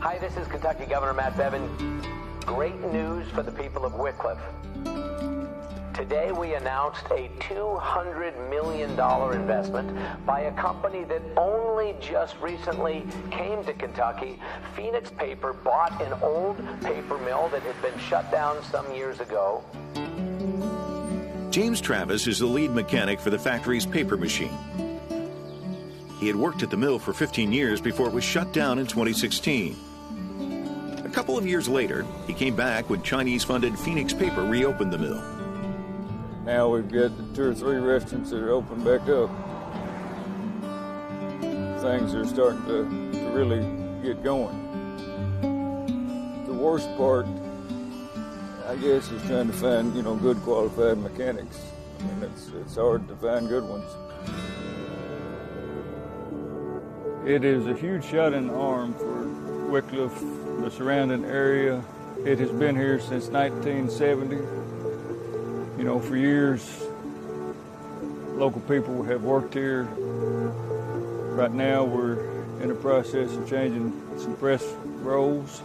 Hi, this is Kentucky Governor Matt Bevin. Great news for the people of Wickliffe. Today we announced a $200 million investment by a company that only just recently came to Kentucky. Phoenix Paper bought an old paper mill that had been shut down some years ago. James Travis is the lead mechanic for the factory's paper machine. He had worked at the mill for 15 years before it was shut down in 2016. A couple of years later, he came back when Chinese-funded Phoenix Paper reopened the mill. Now we've got 2 or 3 restaurants that are open back up. Things are starting to really get going. The worst part, I guess, is trying to find, good qualified mechanics. I mean, it's hard to find good ones. It is a huge shot in the arm for Wickliffe, the surrounding area. It has been here since 1970. For years, local people have worked here. Right now, we're in the process of changing some press rolls.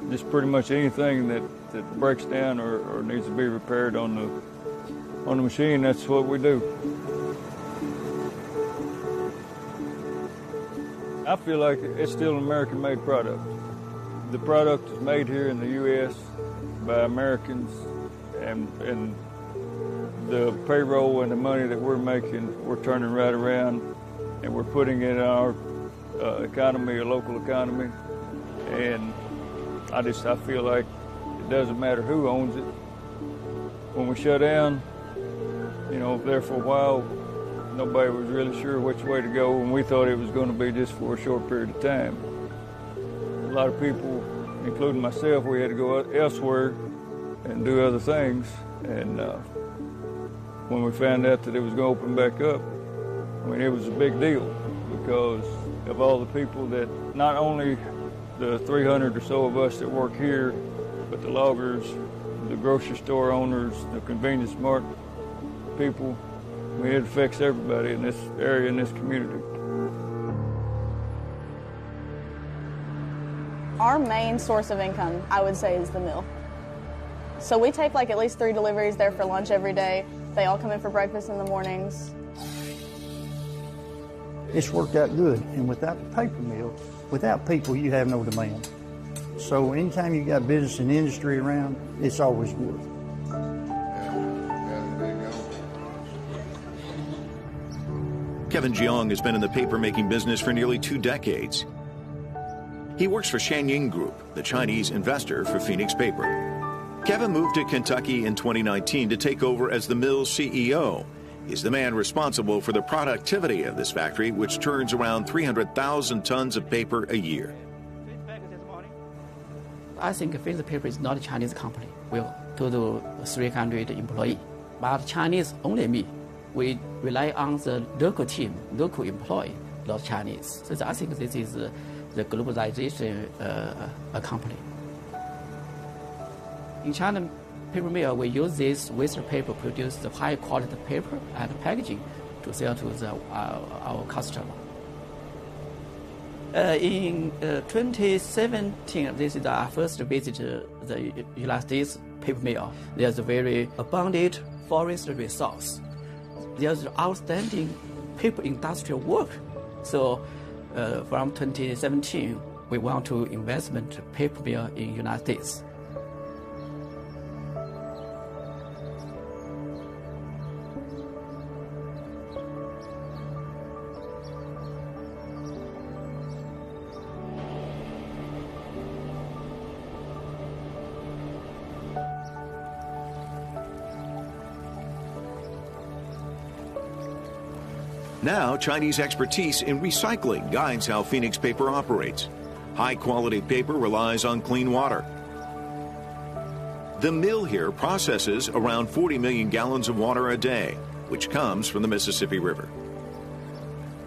Just pretty much anything that breaks down or needs to be repaired on the machine, that's what we do. I feel like it's still an American-made product. The product is made here in the U.S. by Americans, and the payroll and the money that we're making, we're turning right around, and we're putting it in our economy, a local economy. And I feel like it doesn't matter who owns it. When we shut down, there for a while, nobody was really sure which way to go, and we thought it was going to be just for a short period of time. A lot of people, including myself, we had to go elsewhere and do other things. And when we found out that it was going to open back up, it was a big deal because of all the people that, not only the 300 or so of us that work here, but the loggers, the grocery store owners, the convenience mart people. It affects everybody in this area, in this community. Our main source of income, I would say, is the mill. So we take at least 3 deliveries there for lunch every day. They all come in for breakfast in the mornings. It's worked out good, and without the paper mill, without people, you have no demand. So anytime you got business and industry around, it's always good. Kevin Jiang has been in the paper-making business for nearly 2 decades. He works for Shanying Group, the Chinese investor for Phoenix Paper. Kevin moved to Kentucky in 2019 to take over as the mill's CEO. He's the man responsible for the productivity of this factory, which turns around 300,000 tons of paper a year. I think Phoenix Paper is not a Chinese company. We're total 300 employees, but Chinese only me. We rely on the local team, local employee, not Chinese. So I think this is the globalization company. In China paper mill, we use this waste paper to produce the high quality paper and packaging to sell to our customer. In 2017, this is our first visit to the United States paper mill. There's a very abundant forest resource. There's outstanding paper industrial work. So from 2017, we want to investment paper mill in the United States. Now, Chinese expertise in recycling guides how Phoenix Paper operates. High-quality paper relies on clean water. The mill here processes around 40 million gallons of water a day, which comes from the Mississippi River.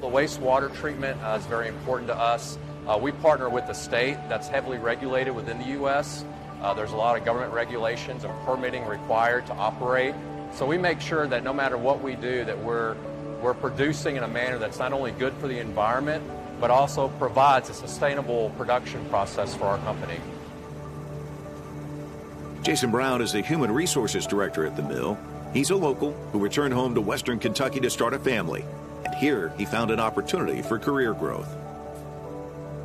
The wastewater treatment is very important to us. We partner with the state that's heavily regulated within the U.S. There's a lot of government regulations and permitting required to operate. So we make sure that no matter what we do, that we're producing in a manner that's not only good for the environment, but also provides a sustainable production process for our company. Jason Brown is the Human Resources Director at the mill. He's a local who returned home to Western Kentucky to start a family. And here he found an opportunity for career growth.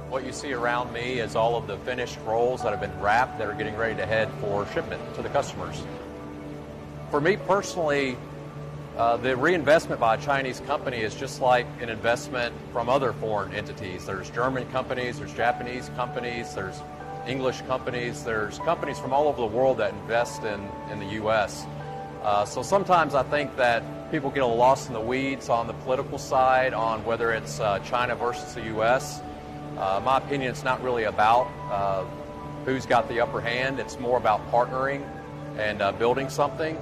What you see around me is all of the finished rolls that have been wrapped that are getting ready to head for shipment to the customers. For me personally, the reinvestment by a Chinese company is just like an investment from other foreign entities. There's German companies, there's Japanese companies, there's English companies, there's companies from all over the world that invest in the U.S. So sometimes I think that people get a little lost in the weeds on the political side on whether it's China versus the U.S. In my opinion, it's not really about who's got the upper hand. It's more about partnering and building something.